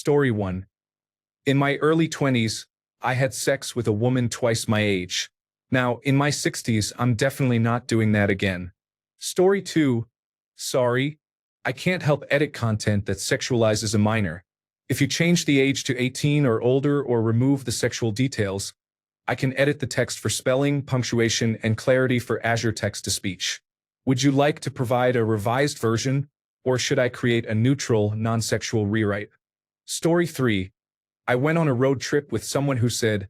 Story 1. In my early 20s, I had sex with a woman twice my age. Now, in my 60s, I'm definitely not doing that again. Story 2. Sorry, I can't help edit content that sexualizes a minor. If you change the age to 18 or older or remove the sexual details, I can edit the text for spelling, punctuation, and clarity for Azure text-to-speech. Would you like to provide a revised version, or should I create a neutral, non-sexual rewrite? Story 3. I went on a road trip with someone who said,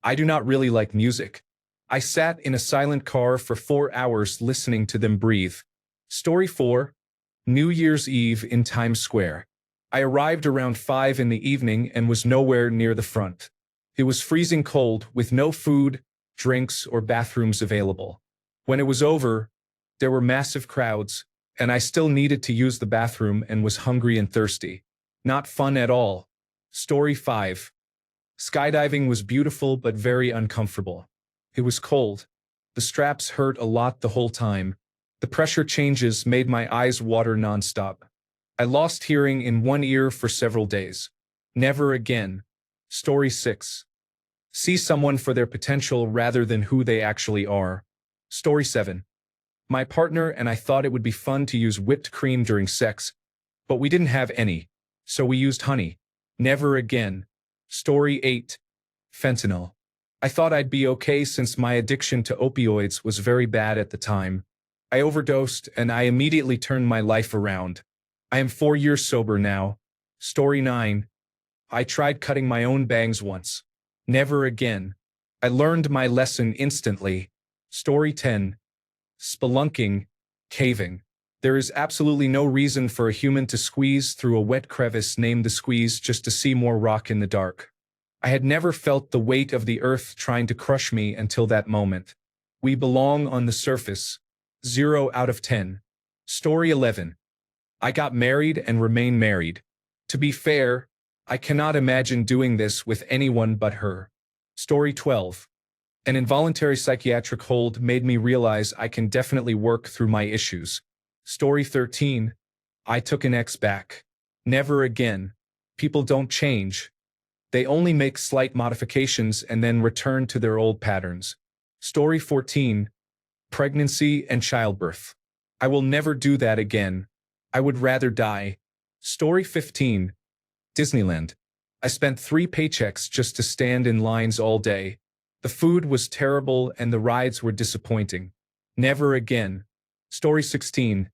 I do not really like music. I sat in a silent car for 4 hours listening to them breathe. Story 4. New Year's Eve in Times Square. I arrived around 5 in the evening and was nowhere near the front. It was freezing cold with no food, drinks, or bathrooms available. When it was over, there were massive crowds, and I still needed to use the bathroom and was hungry and thirsty. Not fun at all. Story 5. Skydiving was beautiful but very uncomfortable. It was cold. The straps hurt a lot the whole time. The pressure changes made my eyes water nonstop. I lost hearing in one ear for several days. Never again. Story 6. See someone for their potential rather than who they actually are. Story 7. My partner and I thought it would be fun to use whipped cream during sex, but we didn't have any, so we used honey. Never again. Story 8. Fentanyl. I thought I'd be okay since my addiction to opioids was very bad at the time. I overdosed and I immediately turned my life around. I am 4 years sober now. Story 9. I tried cutting my own bangs once. Never again. I learned my lesson instantly. Story 10. Spelunking, caving. There is absolutely no reason for a human to squeeze through a wet crevice named the Squeeze just to see more rock in the dark. I had never felt the weight of the earth trying to crush me until that moment. We belong on the surface. 0 out of 10. Story 11. I got married and remain married. To be fair, I cannot imagine doing this with anyone but her. Story 12. An involuntary psychiatric hold made me realize I can definitely work through my issues. Story 13. I took an ex back. Never again. People don't change. They only make slight modifications and then return to their old patterns. Story 14. Pregnancy and childbirth. I will never do that again. I would rather die. Story 15. Disneyland. I spent 3 paychecks just to stand in lines all day. The food was terrible and the rides were disappointing. Never again. Story 16.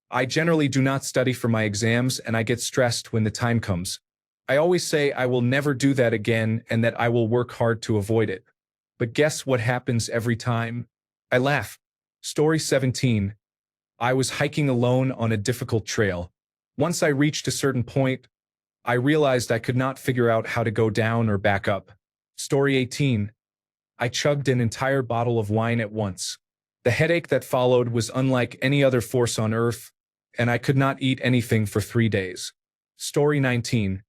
I generally do not study for my exams and I get stressed when the time comes. I always say I will never do that again and that I will work hard to avoid it. But guess what happens every time? I laugh. Story 17. I was hiking alone on a difficult trail. Once I reached a certain point, I realized I could not figure out how to go down or back up. Story 18. I chugged an entire bottle of wine at once. The headache that followed was unlike any other force on earth, and I could not eat anything for 3 days. Story 19.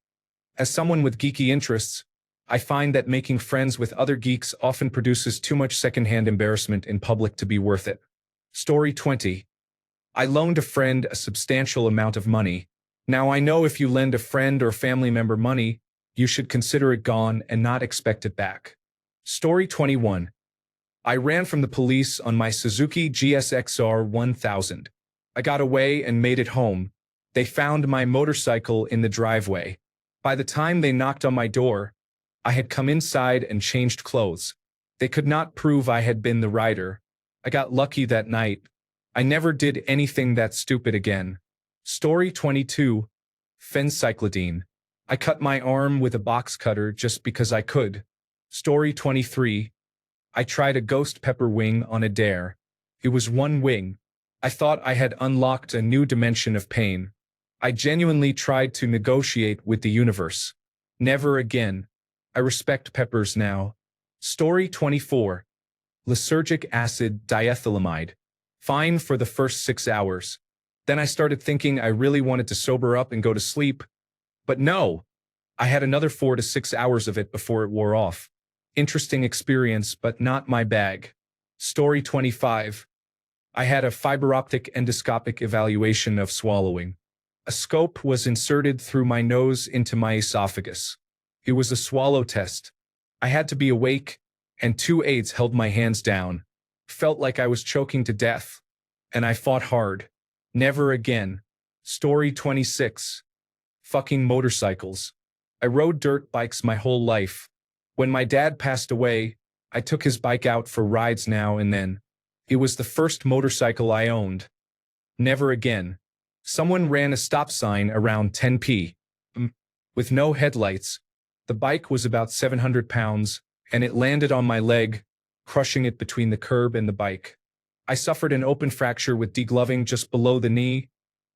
As someone with geeky interests, I find that making friends with other geeks often produces too much secondhand embarrassment in public to be worth it. Story 20. I loaned a friend a substantial amount of money. Now I know if you lend a friend or family member money, you should consider it gone and not expect it back. Story 21. I ran from the police on my Suzuki GSX-R 1000. I got away and made it home. They found my motorcycle in the driveway. By the time they knocked on my door, I had come inside and changed clothes. They could not prove I had been the rider. I got lucky that night. I never did anything that stupid again. Story 22. Phencyclidine. I cut my arm with a box cutter just because I could. Story 23. I tried a ghost pepper wing on a dare. It was one wing. I thought I had unlocked a new dimension of pain. I genuinely tried to negotiate with the universe. Never again. I respect peppers now. Story 24. Lysergic acid diethylamide. Fine for the first 6 hours. Then I started thinking I really wanted to sober up and go to sleep. But no, I had another 4 to 6 hours of it before it wore off. Interesting experience, but not my bag. Story 25. I had a fiber optic endoscopic evaluation of swallowing. A scope was inserted through my nose into my esophagus. It was a swallow test. I had to be awake, and two aides held my hands down. Felt like I was choking to death. And I fought hard. Never again. Story 26. Fucking motorcycles. I rode dirt bikes my whole life. When my dad passed away, I took his bike out for rides now and then. It was the first motorcycle I owned. Never again. Someone ran a stop sign around 10 p.m. with no headlights. The bike was about 700 pounds, and it landed on my leg, crushing it between the curb and the bike. I suffered an open fracture with degloving just below the knee,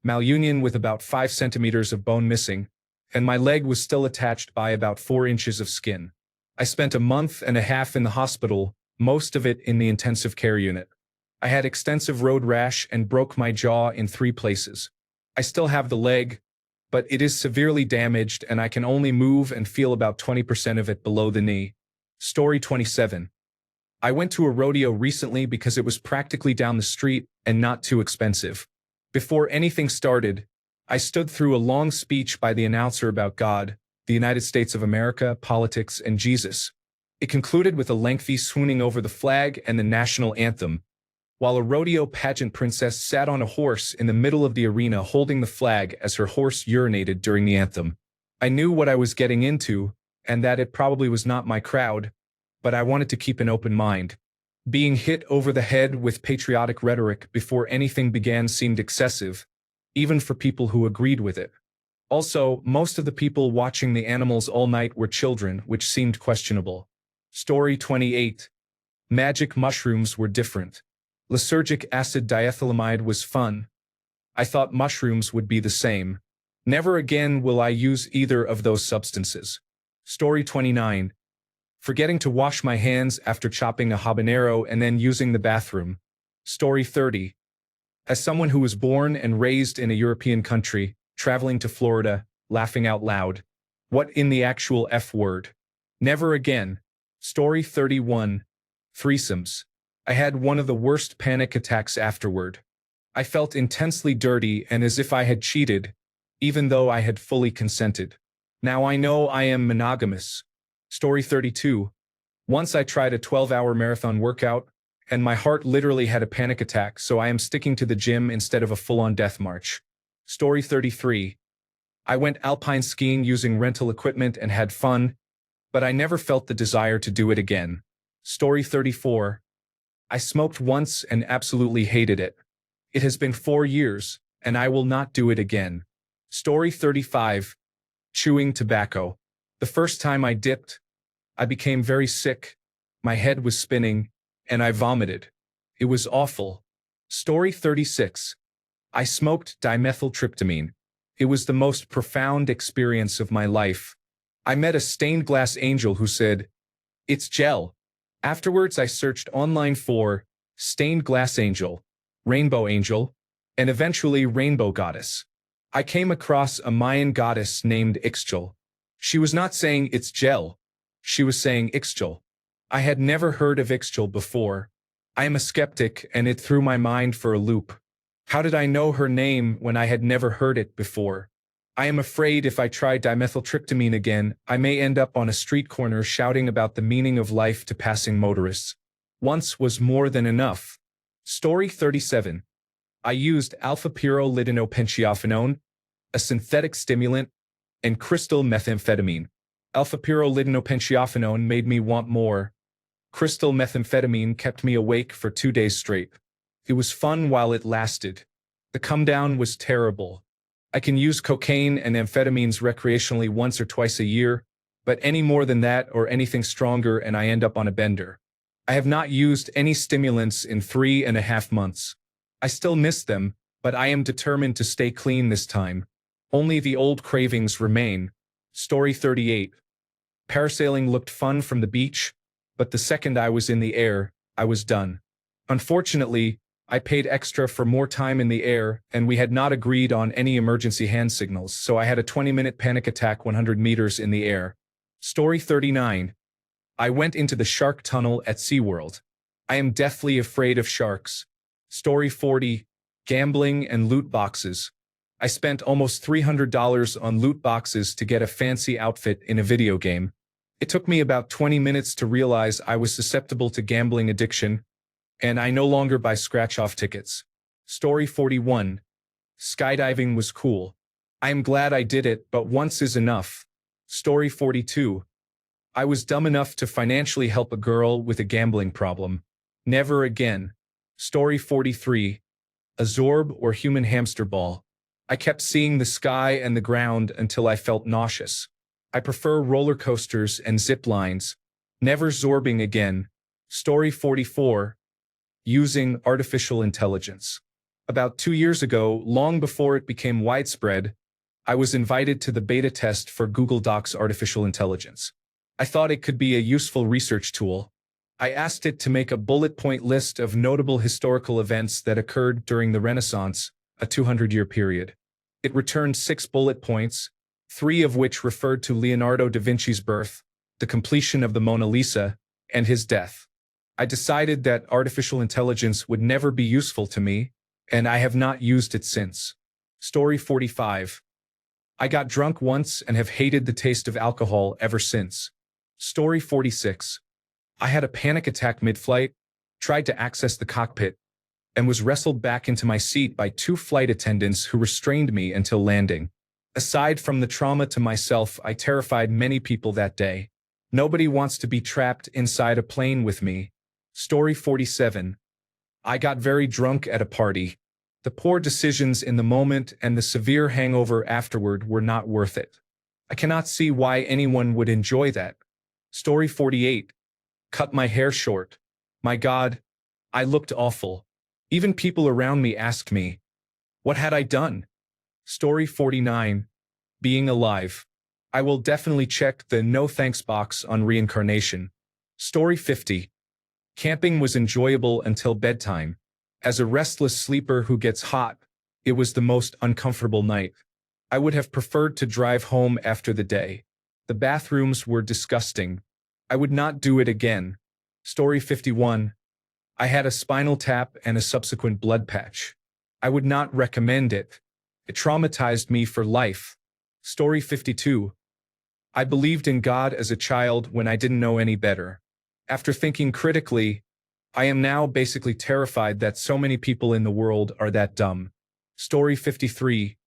malunion with about 5 centimeters of bone missing, and my leg was still attached by about 4 inches of skin. I spent a month and a half in the hospital, most of it in the intensive care unit. I had extensive road rash and broke my jaw in 3 places. I still have the leg, but it is severely damaged and I can only move and feel about 20% of it below the knee. Story 27. I went to a rodeo recently because it was practically down the street and not too expensive. Before anything started, I stood through a long speech by the announcer about God, the United States of America, politics, and Jesus. It concluded with a lengthy swooning over the flag and the national anthem, while a rodeo pageant princess sat on a horse in the middle of the arena holding the flag as her horse urinated during the anthem. I knew what I was getting into, and that it probably was not my crowd, but I wanted to keep an open mind. Being hit over the head with patriotic rhetoric before anything began seemed excessive, even for people who agreed with it. Also, most of the people watching the animals all night were children, which seemed questionable. Story 28. Magic mushrooms were different. Lysergic acid diethylamide was fun. I thought mushrooms would be the same. Never again will I use either of those substances. Story 29. Forgetting to wash my hands after chopping a habanero and then using the bathroom. Story 30. As someone who was born and raised in a European country, traveling to Florida, laughing out loud. What in the actual F word? Never again. Story 31. Threesomes. I had one of the worst panic attacks afterward. I felt intensely dirty and as if I had cheated, even though I had fully consented. Now I know I am monogamous. Story 32. Once I tried a 12-hour marathon workout, and my heart literally had a panic attack, so I am sticking to the gym instead of a full-on death march. Story 33. I went alpine skiing using rental equipment and had fun, but I never felt the desire to do it again. Story 34. I smoked once and absolutely hated it. It has been 4 years, and I will not do it again. Story 35. Chewing tobacco. The first time I dipped, I became very sick, my head was spinning, and I vomited. It was awful. Story 36. I smoked dimethyltryptamine. It was the most profound experience of my life. I met a stained glass angel who said, "It's gel." Afterwards, I searched online for stained glass angel, rainbow angel, and eventually rainbow goddess. I came across a Mayan goddess named Ixchel. She was not saying it's gel. She was saying Ixchel. I had never heard of Ixchel before. I am a skeptic, and it threw my mind for a loop. How did I know her name when I had never heard it before? I am afraid if I try dimethyltryptamine again, I may end up on a street corner shouting about the meaning of life to passing motorists. Once was more than enough. Story 37. I used alpha-pyrrolidinopenthiophenone, a synthetic stimulant, and crystal methamphetamine. Alpha-pyrrolidinopenthiophenone made me want more. Crystal methamphetamine kept me awake for 2 days straight. It was fun while it lasted. The come-down was terrible. I can use cocaine and amphetamines recreationally once or twice a year, but any more than that or anything stronger and I end up on a bender. I have not used any stimulants in 3.5 months. I still miss them, but I am determined to stay clean this time. Only the old cravings remain. Story 38. Parasailing looked fun from the beach, but the second I was in the air, I was done. Unfortunately, I paid extra for more time in the air, and we had not agreed on any emergency hand signals, so I had a 20-minute panic attack 100 meters in the air. Story 39. I went into the shark tunnel at SeaWorld. I am deathly afraid of sharks. Story 40. Gambling and loot boxes. I spent almost $300 on loot boxes to get a fancy outfit in a video game. It took me about 20 minutes to realize I was susceptible to gambling addiction, and I no longer buy scratch-off tickets. Story 41. Skydiving was cool. I am glad I did it, but once is enough. Story 42. I was dumb enough to financially help a girl with a gambling problem. Never again. Story 43. A Zorb or human hamster ball. I kept seeing the sky and the ground until I felt nauseous. I prefer roller coasters and zip lines. Never zorbing again. Story 44. Using artificial intelligence. About 2 years ago, long before it became widespread, I was invited to the beta test for Google Docs artificial intelligence. I thought it could be a useful research tool. I asked it to make a bullet point list of notable historical events that occurred during the Renaissance, a 200-year period. It returned 6 bullet points, 3 of which referred to Leonardo da Vinci's birth, the completion of the Mona Lisa, and his death. I decided that artificial intelligence would never be useful to me, and I have not used it since. Story 45. I got drunk once and have hated the taste of alcohol ever since. Story 46. I had a panic attack mid-flight, tried to access the cockpit, and was wrestled back into my seat by 2 flight attendants who restrained me until landing. Aside from the trauma to myself, I terrified many people that day. Nobody wants to be trapped inside a plane with me. Story 47. I got very drunk at a party. The poor decisions in the moment and the severe hangover afterward were not worth it. I cannot see why anyone would enjoy that. Story 48. Cut my hair short. My God, I looked awful. Even people around me asked me, what had I done? Story 49. Being alive. I will definitely check the no thanks box on reincarnation. Story 50. Camping was enjoyable until bedtime. As a restless sleeper who gets hot, it was the most uncomfortable night. I would have preferred to drive home after the day. The bathrooms were disgusting. I would not do it again. Story 51. I had a spinal tap and a subsequent blood patch. I would not recommend it. It traumatized me for life. Story 52. I believed in God as a child when I didn't know any better. After thinking critically, I am now basically terrified that so many people in the world are that dumb. Story 53.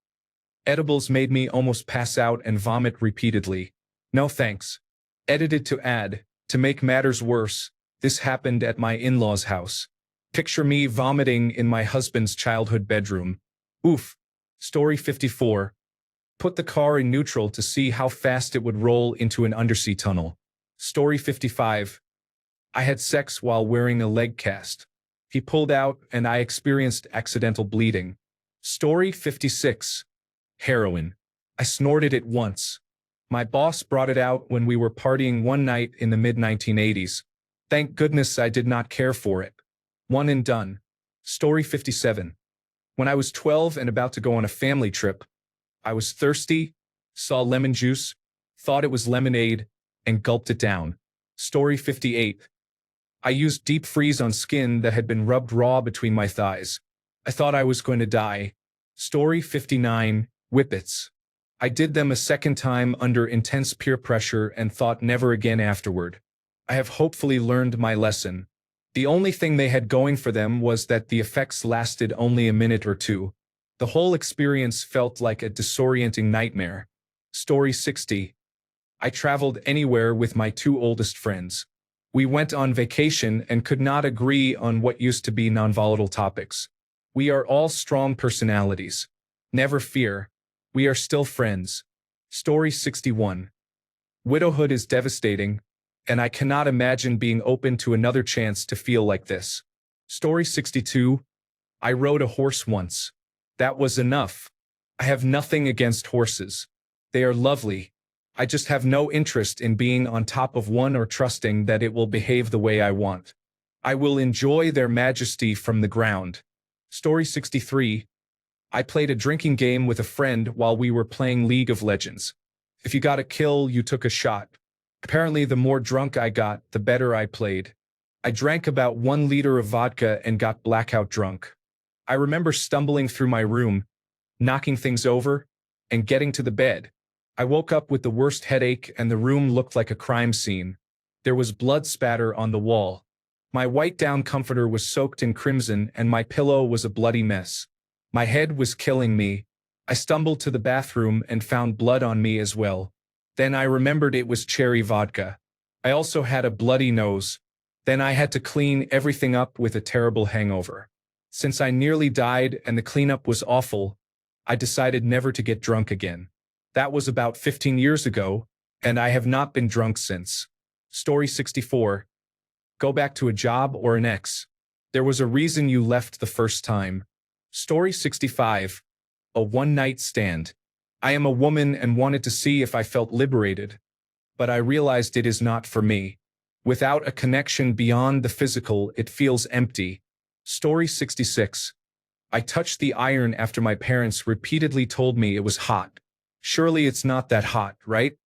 Edibles made me almost pass out and vomit repeatedly. No thanks. Edited to add, to make matters worse, this happened at my in-laws' house. Picture me vomiting in my husband's childhood bedroom. Oof. Story 54. Put the car in neutral to see how fast it would roll into an undersea tunnel. Story 55. I had sex while wearing a leg cast. He pulled out and I experienced accidental bleeding. Story 56. Heroin. I snorted it once. My boss brought it out when we were partying one night in the mid-1980s. Thank goodness I did not care for it. One and done. Story 57. When I was 12 and about to go on a family trip, I was thirsty, saw lemon juice, thought it was lemonade, and gulped it down. Story 58. I used deep freeze on skin that had been rubbed raw between my thighs. I thought I was going to die. Story 59. Whippets. I did them a second time under intense peer pressure and thought never again afterward. I have hopefully learned my lesson. The only thing they had going for them was that the effects lasted only a minute or two. The whole experience felt like a disorienting nightmare. Story 60. I traveled anywhere with my 2 oldest friends. We went on vacation and could not agree on what used to be non-volatile topics. We are all strong personalities. Never fear. We are still friends. Story 61. Widowhood is devastating, and I cannot imagine being open to another chance to feel like this. Story 62. I rode a horse once. That was enough. I have nothing against horses. They are lovely. I just have no interest in being on top of one or trusting that it will behave the way I want. I will enjoy their majesty from the ground. Story 63. I played a drinking game with a friend while we were playing League of Legends. If you got a kill, you took a shot. Apparently, the more drunk I got, the better I played. I drank about 1 liter of vodka and got blackout drunk. I remember stumbling through my room, knocking things over, and getting to the bed. I woke up with the worst headache and the room looked like a crime scene. There was blood spatter on the wall. My white down comforter was soaked in crimson and my pillow was a bloody mess. My head was killing me. I stumbled to the bathroom and found blood on me as well. Then I remembered it was cherry vodka. I also had a bloody nose. Then I had to clean everything up with a terrible hangover. Since I nearly died and the cleanup was awful, I decided never to get drunk again. That was about 15 years ago, and I have not been drunk since. Story 64. Go back to a job or an ex. There was a reason you left the first time. Story 65. A one-night stand. I am a woman and wanted to see if I felt liberated. But I realized it is not for me. Without a connection beyond the physical, it feels empty. Story 66. I touched the iron after my parents repeatedly told me it was hot. Surely it's not that hot, right?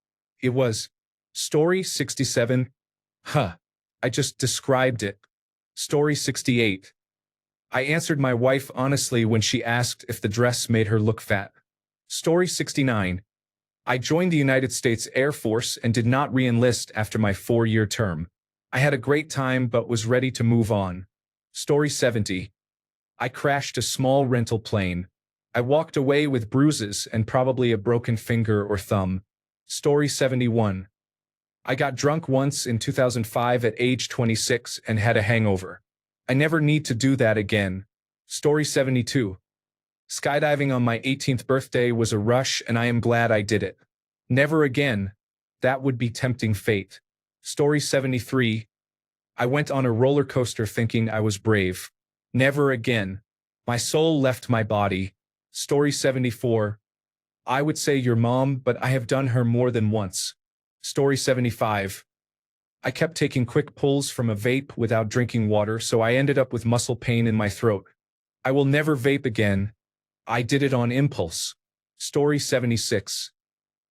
It was. Story 67. I just described it. Story 68. I answered my wife honestly when she asked if the dress made her look fat. Story 69. I joined the United States Air Force and did not re-enlist after my 4-year term. I had a great time but was ready to move on. Story 70. I crashed a small rental plane. I walked away with bruises and probably a broken finger or thumb. Story 71. I got drunk once in 2005 at age 26 and had a hangover. I never need to do that again. Story 72. Skydiving on my 18th birthday was a rush and I am glad I did it. Never again. That would be tempting fate. Story 73. I went on a roller coaster thinking I was brave. Never again. My soul left my body. Story 74. I would say your mom, but I have done her more than once. Story 75. I kept taking quick pulls from a vape without drinking water, so I ended up with muscle pain in my throat. I will never vape again. I did it on impulse. Story 76.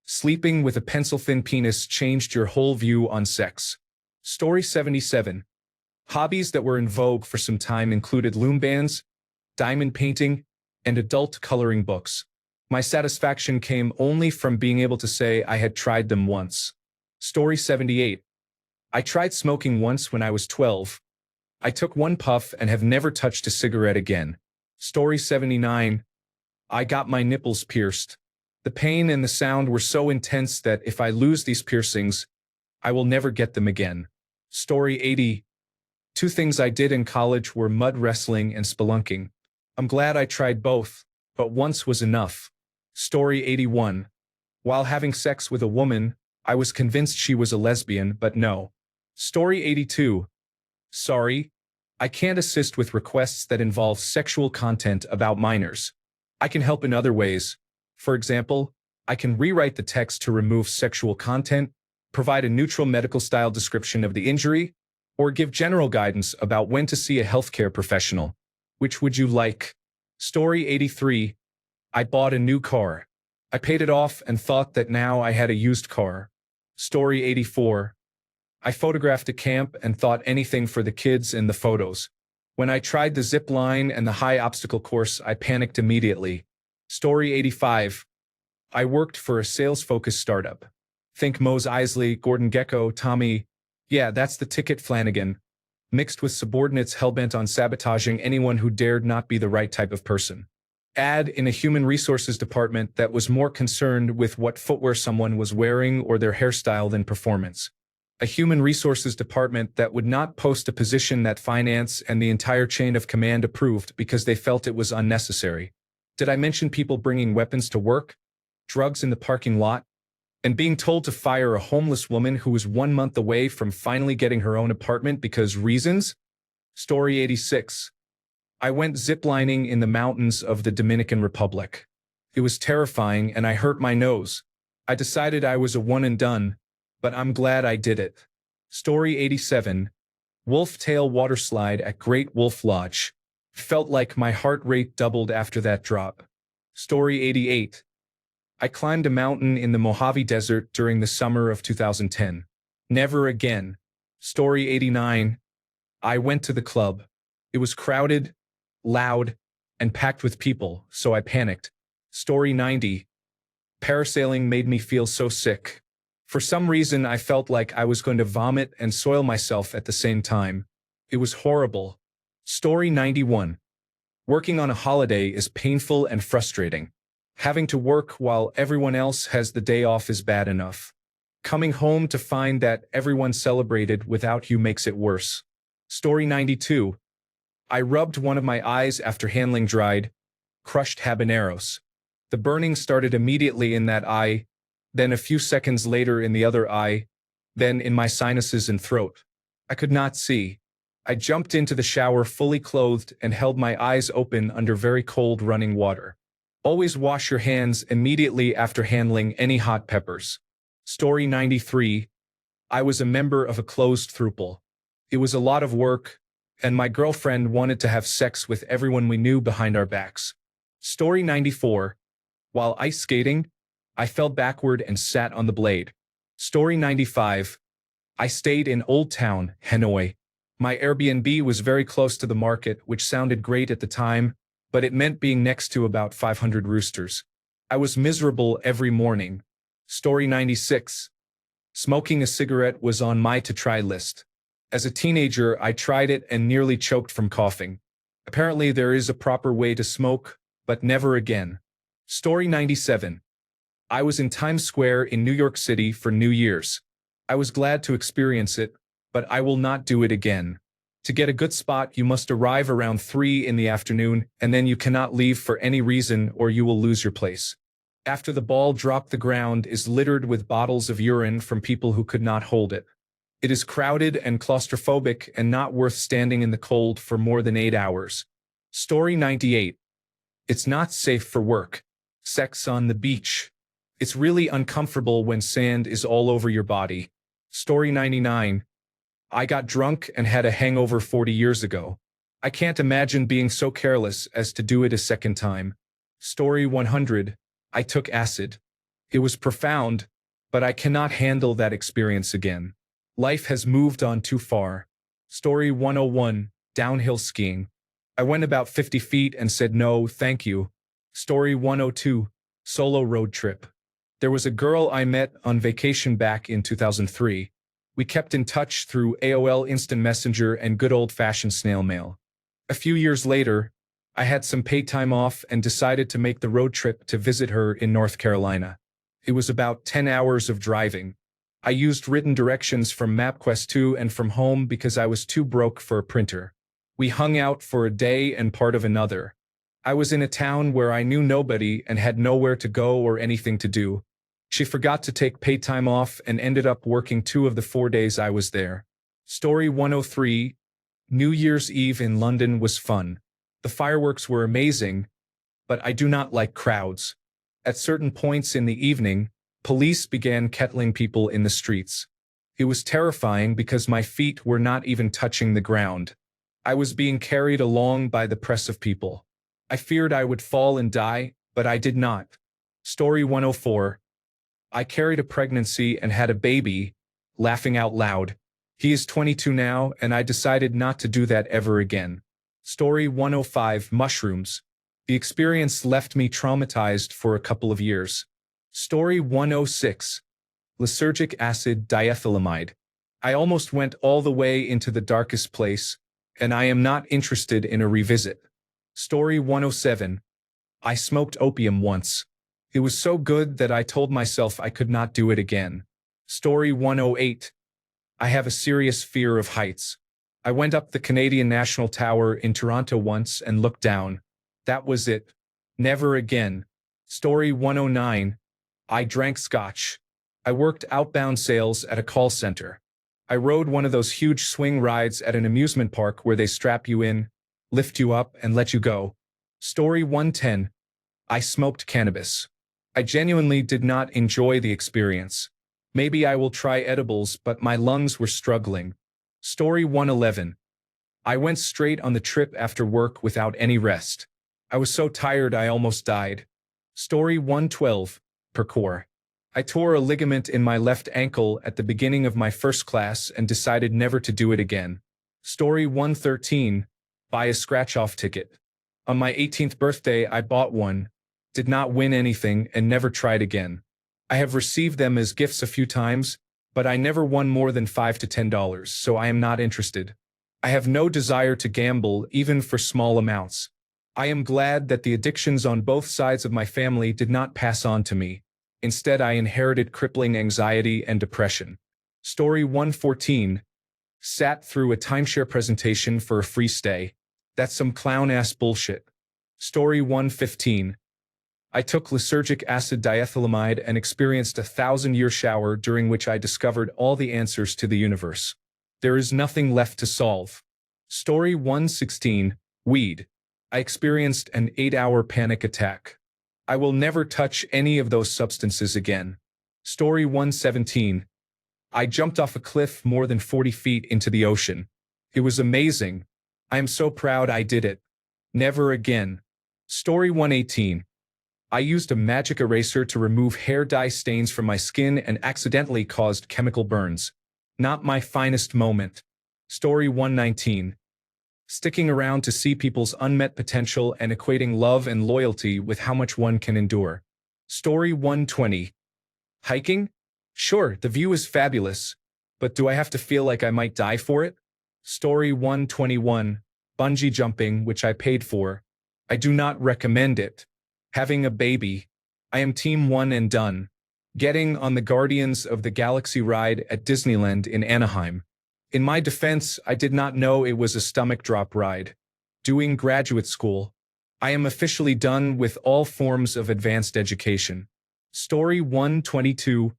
Sleeping with a pencil-thin penis changed your whole view on sex. Story 77. Hobbies that were in vogue for some time included loom bands, diamond painting, and adult coloring books. My satisfaction came only from being able to say I had tried them once. Story 78. I tried smoking once when I was 12. I took one puff and have never touched a cigarette again. Story 79. I got my nipples pierced. The pain and the sound were so intense that if I lose these piercings, I will never get them again. Story 80. 2 things I did in college were mud wrestling and spelunking. I'm glad I tried both, but once was enough. Story 81. While having sex with a woman, I was convinced she was a lesbian, but no. Story 82. Sorry, I can't assist with requests that involve sexual content about minors. I can help in other ways. For example, I can rewrite the text to remove sexual content, provide a neutral medical-style description of the injury, or give general guidance about when to see a healthcare professional. Which would you like? Story 83. I bought a new car. I paid it off and thought that now I had a used car. Story 84. I photographed a camp and thought anything for the kids in the photos. When I tried the zip line and the high obstacle course, I panicked immediately. Story 85. I worked for a sales-focused startup. Think Mose Eisley, Gordon Gekko, Tommy. Yeah, that's the ticket Flanagan. Mixed with subordinates hellbent on sabotaging anyone who dared not be the right type of person. Add in a human resources department that was more concerned with what footwear someone was wearing or their hairstyle than performance. A human resources department that would not post a position that finance and the entire chain of command approved because they felt it was unnecessary. Did I mention people bringing weapons to work, drugs in the parking lot, and being told to fire a homeless woman who was 1 month away from finally getting her own apartment because reasons? Story 86. I went ziplining in the mountains of the Dominican Republic. It was terrifying and I hurt my nose. I decided I was a one and done, but I'm glad I did it. Story 87. Wolf Tail Waterslide at Great Wolf Lodge. Felt like my heart rate doubled after that drop. Story 88. I climbed a mountain in the Mojave Desert during the summer of 2010. Never again. Story 89. I went to the club. It was crowded, loud, and packed with people, so I panicked. Story 90. Parasailing made me feel so sick. For some reason, I felt like I was going to vomit and soil myself at the same time. It was horrible. Story 91. Working on a holiday is painful and frustrating. Having to work while everyone else has the day off is bad enough. Coming home to find that everyone celebrated without you makes it worse. Story 92. I rubbed one of my eyes after handling dried, crushed habaneros. The burning started immediately in that eye, then a few seconds later in the other eye, then in my sinuses and throat. I could not see. I jumped into the shower fully clothed and held my eyes open under very cold running water. Always wash your hands immediately after handling any hot peppers. Story 93. I was a member of a closed throuple. It was a lot of work, and my girlfriend wanted to have sex with everyone we knew behind our backs. Story 94. While ice skating, I fell backward and sat on the blade. Story 95. I stayed in Old Town, Hanoi. My Airbnb was very close to the market, which sounded great at the time, but it meant being next to about 500 roosters. I was miserable every morning. Story 96. Smoking a cigarette was on my to-try list. As a teenager, I tried it and nearly choked from coughing. Apparently, there is a proper way to smoke, but never again. Story 97. I was in Times Square in New York City for New Year's. I was glad to experience it, but I will not do it again. To get a good spot, you must arrive around 3 in the afternoon, and then you cannot leave for any reason or you will lose your place. After the ball dropped, the ground is littered with bottles of urine from people who could not hold it. It is crowded and claustrophobic and not worth standing in the cold for more than 8 hours. Story 98. It's not safe for work. Sex on the beach. It's really uncomfortable when sand is all over your body. Story 99. I got drunk and had a hangover 40 years ago. I can't imagine being so careless as to do it a second time. Story 100. I took acid. It was profound, but I cannot handle that experience again. Life has moved on too far. Story 101. Downhill skiing. I went about 50 feet and said no, thank you. Story 102. Solo road trip. There was a girl I met on vacation back in 2003. We kept in touch through AOL Instant Messenger and good old-fashioned snail mail. A few years later, I had some paid time off and decided to make the road trip to visit her in North Carolina. It was about 10 hours of driving. I used written directions from MapQuest 2 and from home because I was too broke for a printer. We hung out for a day and part of another. I was in a town where I knew nobody and had nowhere to go or anything to do. She forgot to take paid time off and ended up working 2 of the 4 days I was there. Story 103. New Year's Eve in London was fun. The fireworks were amazing, but I do not like crowds. At certain points in the evening, police began kettling people in the streets. It was terrifying because my feet were not even touching the ground. I was being carried along by the press of people. I feared I would fall and die, but I did not. Story 104. I carried a pregnancy and had a baby, laughing out loud. He is 22 now, and I decided not to do that ever again. Story 105. Mushrooms. The experience left me traumatized for a couple of years. Story 106. Lysergic acid diethylamide. I almost went all the way into the darkest place, and I am not interested in a revisit. Story 107. I smoked opium once. It was so good that I told myself I could not do it again. Story 108. I have a serious fear of heights. I went up the Canadian National Tower in Toronto once and looked down. That was it. Never again. Story 109. I drank scotch. I worked outbound sales at a call center. I rode one of those huge swing rides at an amusement park where they strap you in, lift you up, and let you go. Story 110. I smoked cannabis. I genuinely did not enjoy the experience. Maybe I will try edibles, but my lungs were struggling. Story 111. I went straight on the trip after work without any rest. I was so tired I almost died. Story 112. Parkour. I tore a ligament in my left ankle at the beginning of my first class and decided never to do it again. Story 113. Buy a scratch-off ticket. On my 18th birthday, I bought one, did not win anything, and never tried again. I have received them as gifts a few times, but I never won more than $5 to $10, so I am not interested. I have no desire to gamble, even for small amounts. I am glad that the addictions on both sides of my family did not pass on to me. Instead, I inherited crippling anxiety and depression. Story 114. Sat through a timeshare presentation for a free stay. That's some clown-ass bullshit. Story 115. I took lysergic acid diethylamide and experienced a 1,000-year shower during which I discovered all the answers to the universe. There is nothing left to solve. Story 116. Weed. I experienced an 8-hour panic attack. I will never touch any of those substances again. Story 117. I jumped off a cliff more than 40 feet into the ocean. It was amazing. I am so proud I did it. Never again. Story 118. I used a magic eraser to remove hair dye stains from my skin and accidentally caused chemical burns. Not my finest moment. Story 119. Sticking around to see people's unmet potential and equating love and loyalty with how much one can endure. Story 120. Hiking? Sure, the view is fabulous, but do I have to feel like I might die for it? Story 121. Bungee jumping, which I paid for. I do not recommend it. Having a baby. I am team one and done. Getting on the Guardians of the Galaxy ride at Disneyland in Anaheim. In my defense, I did not know it was a stomach drop ride. Doing graduate school. I am officially done with all forms of advanced education. Story 122.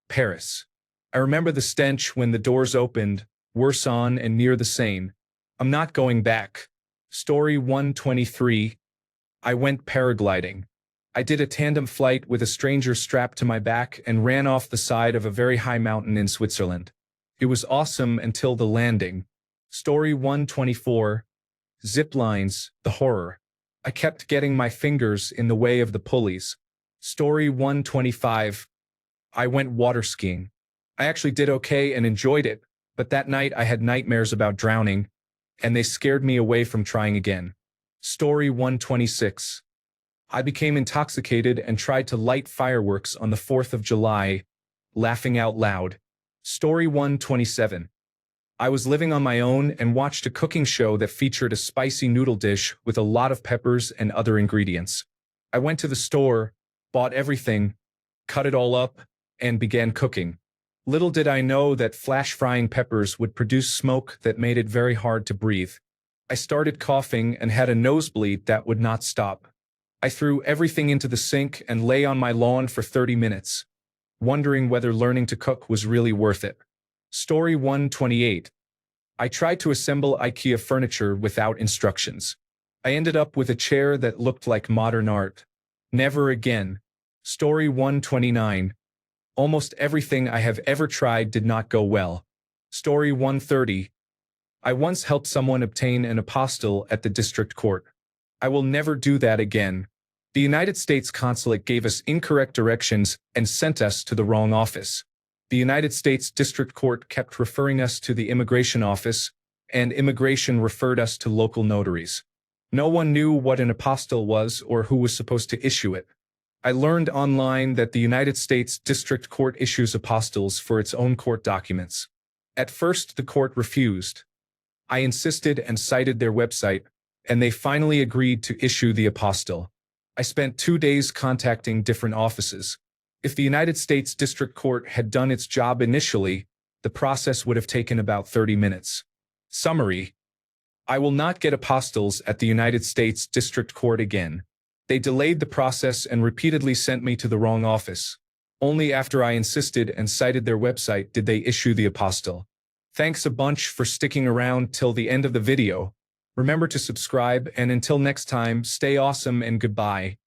Paris. I remember the stench when the doors opened, worse on and near the Seine. I'm not going back. Story 123. I went paragliding. I did a tandem flight with a stranger strapped to my back and ran off the side of a very high mountain in Switzerland. It was awesome until the landing. Story 124. Zip lines, the horror. I kept getting my fingers in the way of the pulleys. Story 125. I went water skiing. I actually did okay and enjoyed it, but that night I had nightmares about drowning, and they scared me away from trying again. Story 126. I became intoxicated and tried to light fireworks on the 4th of July, laughing out loud. Story 127. I was living on my own and watched a cooking show that featured a spicy noodle dish with a lot of peppers and other ingredients. I went to the store, bought everything, cut it all up, and began cooking. Little did I know that flash frying peppers would produce smoke that made it very hard to breathe. I started coughing and had a nosebleed that would not stop. I threw everything into the sink and lay on my lawn for 30 minutes, wondering whether learning to cook was really worth it. Story 128. I tried to assemble IKEA furniture without instructions. I ended up with a chair that looked like modern art. Never again. Story 129. Almost everything I have ever tried did not go well. Story 130. I once helped someone obtain an apostille at the district court. I will never do that again. The United States consulate gave us incorrect directions and sent us to the wrong office. The United States District Court kept referring us to the immigration office, and immigration referred us to local notaries. No one knew what an apostille was or who was supposed to issue it. I learned online that the United States District Court issues apostilles for its own court documents. At first, the court refused. I insisted and cited their website, and they finally agreed to issue the apostille. I spent 2 days contacting different offices. If the United States District Court had done its job initially, the process would have taken about 30 minutes. Summary: I will not get apostilles at the United States District Court again. They delayed the process and repeatedly sent me to the wrong office. Only after I insisted and cited their website did they issue the apostille. Thanks a bunch for sticking around till the end of the video. Remember to subscribe, and until next time, stay awesome and goodbye.